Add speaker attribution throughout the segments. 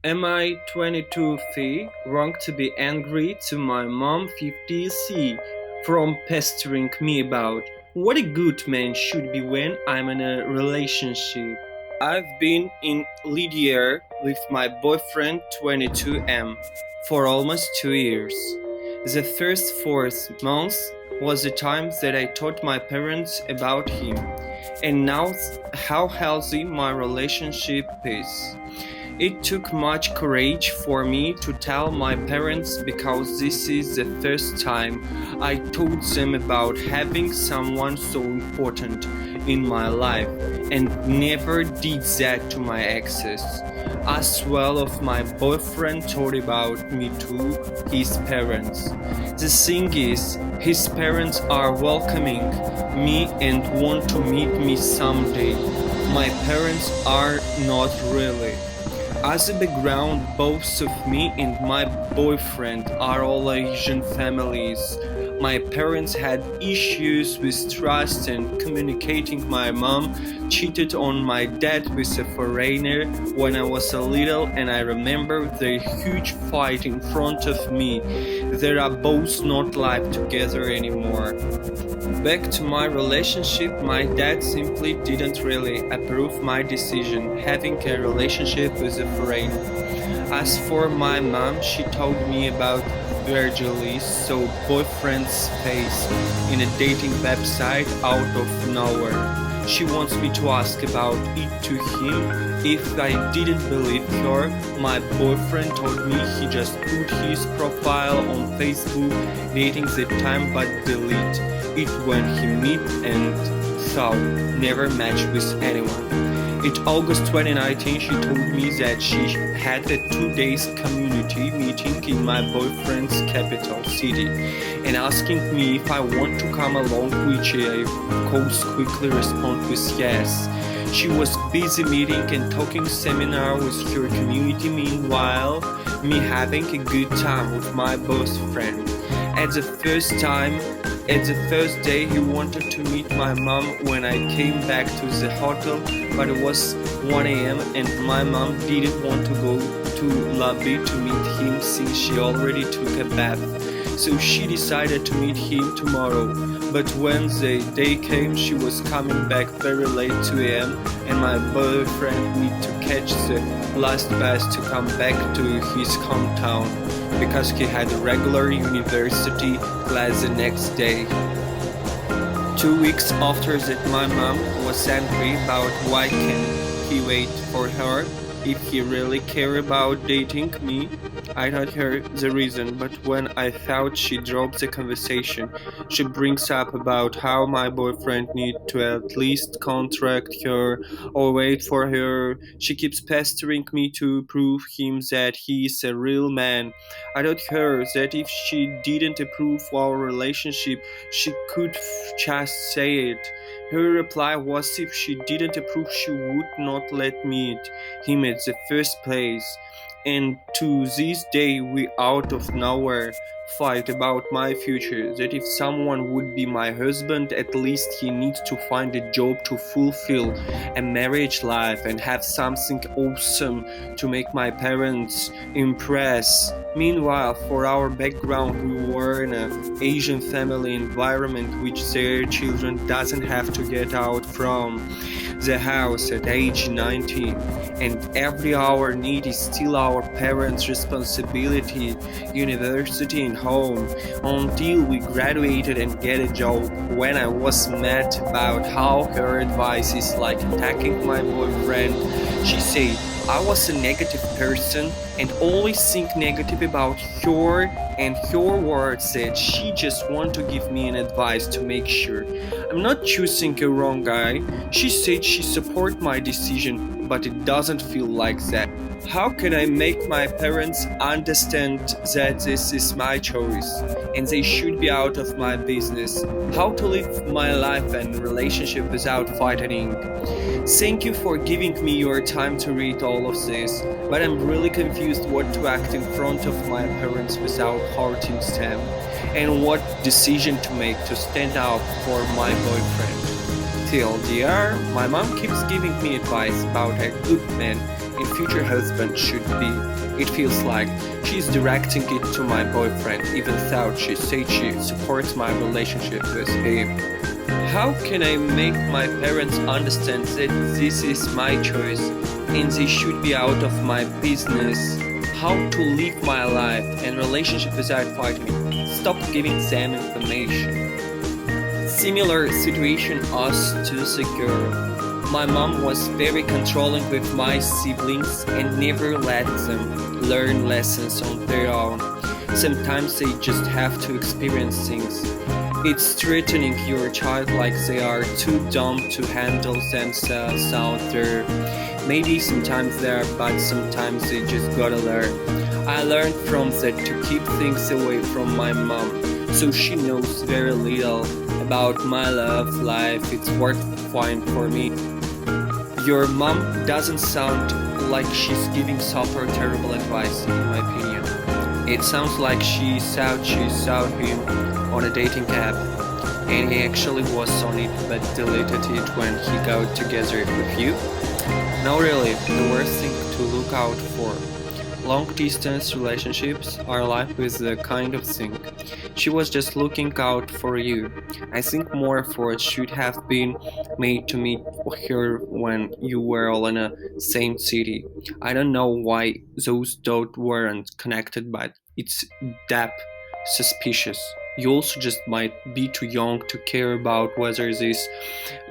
Speaker 1: Am I 22C wrong to be angry to my mom 50C from pestering me about what a good man should be when I'm in a relationship? I've been in Lydia with my boyfriend 22M for almost 2 years. The first 4 months was the time that I told my parents about him, and now how healthy my relationship is. It took much courage for me to tell my parents because this is the first time I told them about having someone so important in my life and never did that to my exes. As well as my boyfriend told about me to his parents. The thing is, his parents are welcoming me and want to meet me someday. My parents are not really. As a background, both of me and my boyfriend are all Asian families. My parents had issues with trust and communicating. My mom cheated on my dad with a foreigner when I was a little, and I remember the huge fight in front of me. They are both not live together anymore. Back to my relationship, my dad simply didn't really approve my decision having a relationship with a foreigner. As for my mom, she told me about Virgilis, so boyfriend's face in a dating website out of nowhere. She wants me to ask about it to him. If I didn't believe her, my boyfriend told me he just put his profile on Facebook dating the time but delete it when he met and thought never matched with anyone. In August 2019, she told me that she had a 2 days community meeting in my boyfriend's capital city and asking me if I want to come along, which I of course quickly responded with yes. She was busy meeting and talking seminar with her community, meanwhile me having a good time with my boyfriend. At the first day, he wanted to meet my mom when I came back to the hotel, but it was 1 a.m. and my mom didn't want to go to lobby to meet him since she already took a bath. So she decided to meet him tomorrow. But when the day came, she was coming back very late 2 a.m. and my boyfriend needed to catch the last bus to come back to his hometown because he had a regular university class the next day. 2 weeks after that, my mom was angry about why can't he wait for her if he really cared about dating me. I told her the reason, but when I thought she dropped the conversation, she brings up about how my boyfriend need to at least contract her or wait for her. She keeps pestering me to prove him that he is a real man. I told her that if she didn't approve our relationship, she could just say it. Her reply was if she didn't approve, she would not let me meet him at the first place. And to this day, we out of nowhere fight about my future. That if someone would be my husband, at least he needs to find a job to fulfill a marriage life and have something awesome to make my parents impress. Meanwhile, for our background, we were in an Asian family environment which their children doesn't have to get out from the house at age 19, and every our need is still our parents' responsibility, university and home, until we graduated and get a job. When I was mad about how her advice is like attacking my boyfriend, she said I was a negative person and always think negative about her, and her words said she just want to give me an advice to make sure I'm not choosing a wrong guy. She said she support my decision, but it doesn't feel like that. How can I make my parents understand that this is my choice and they should be out of my business? How to live my life and relationship without fighting? Thank you for giving me your time to read all of this, but I'm really confused what to act in front of my parents without hurting them, and what decision to make to stand up for my boyfriend. TLDR, my mom keeps giving me advice about a good man and future husband should be. It feels like she's directing it to my boyfriend, even though she said she supports my relationship with him. How can I make my parents understand that this is my choice and they should be out of my business? How to live my life and relationship without fighting? Stop giving them information. Similar situation as to the girl. My mom was very controlling with my siblings and never let them learn lessons on their own. Sometimes they just have to experience things. It's threatening your child like they are too dumb to handle themselves out there. Maybe sometimes they are, but sometimes they just gotta learn. I learned from that to keep things away from my mom, so she knows very little about my love life. It's worked fine for me. Your mom doesn't sound like she's giving super terrible advice, in my opinion. It sounds like she saw him on a dating app, and he actually was on it but deleted it when he got together with you. No, really, the worst thing to look out for. Long distance relationships are like with the kind of thing. She was just looking out for you. I think more effort should have been made to meet her when you were all in the same city. I don't know why those dots weren't connected, but it's that suspicious. You also just might be too young to care about whether this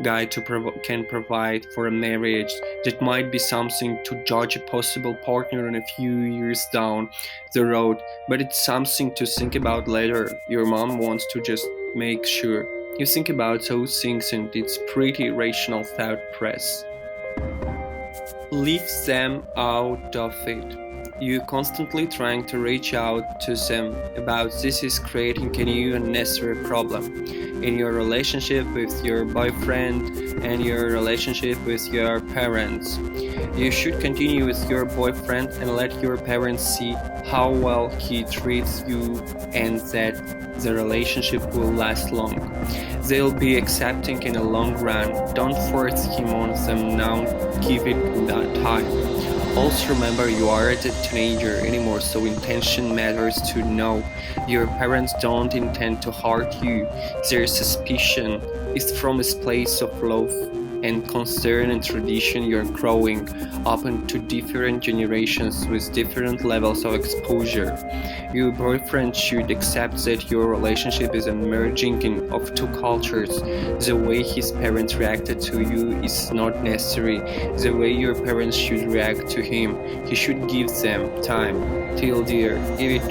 Speaker 1: guy can provide for a marriage. That might be something to judge a possible partner in a few years down the road, but it's something to think about later. Your mom wants to just make sure you think about those things, and it's pretty rational thought press. Leave them out of it. You constantly trying to reach out to them about this is creating a new unnecessary problem in your relationship with your boyfriend and your relationship with your parents. You should continue with your boyfriend and let your parents see how well he treats you and that the relationship will last long. They'll be accepting in the long run. Don't force him on them now, give it that time. Also remember you aren't a teenager anymore, so intention matters to know. Your parents don't intend to hurt you. Their suspicion is from a place of love and concern and tradition. You're growing up into different generations with different levels of exposure. Your boyfriend should accept that your relationship is a merging of two cultures. The way his parents reacted to you is not necessary. The way your parents should react to him, he should give them time. Till dear, if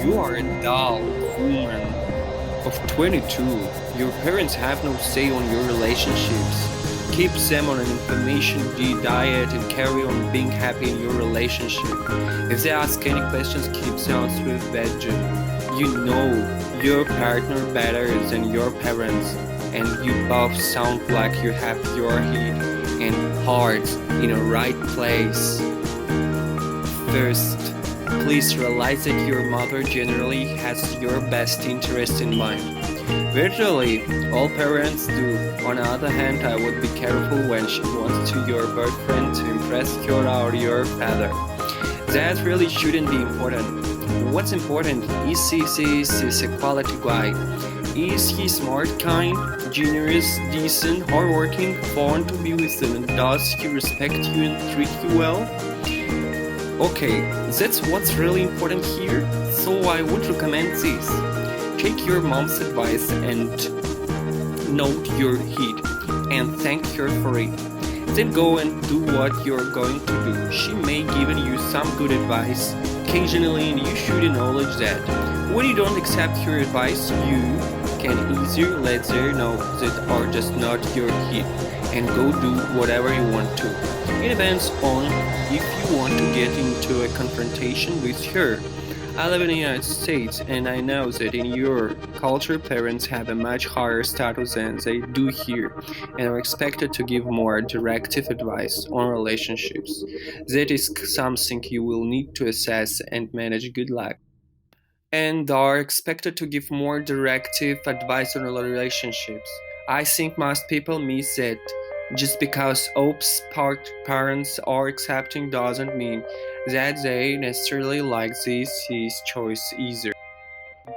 Speaker 1: you are an adult woman of 22, your parents have no say on your relationships. Keep them on an information diet and carry on being happy in your relationship. If they ask any questions, keep the answer with veg. You know your partner better than your parents, and you both sound like you have your head and heart in the right place. First, please realize that your mother generally has your best interest in mind. Virtually all parents do. On the other hand, I would be careful when she wants to your boyfriend to impress her or your father. That really shouldn't be important. What's important is is a quality guy. Is he smart, kind, generous, decent, hardworking, fun to be with, and does he respect you and treat you well? Okay, that's what's really important here, so I would recommend this. Take your mom's advice and note your heat and thank her for it. Then go and do what you're going to do. She may give you some good advice occasionally, and you should acknowledge that. When you don't accept her advice, you can either let her know that are just not your hit and go do whatever you want to. It depends on if you want to get into a confrontation with her. I live in the United States, and I know that in your culture parents have a much higher status than they do here and are expected to give more directive advice on relationships. That is something you will need to assess and manage. Good luck. And are expected to give more directive advice on relationships. I think most people miss that Just because Ope's parents are accepting doesn't mean that they necessarily like his choice either.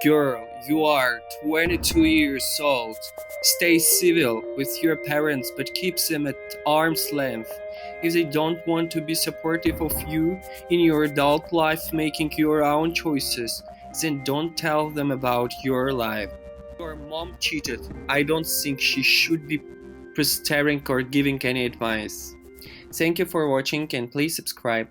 Speaker 1: Girl, you are 22 years old. Stay civil with your parents, but keep them at arm's length. If they don't want to be supportive of you in your adult life making your own choices, then don't tell them about your life. Your mom cheated. I don't think she should be pestering or giving any advice. Thank you for watching and please subscribe.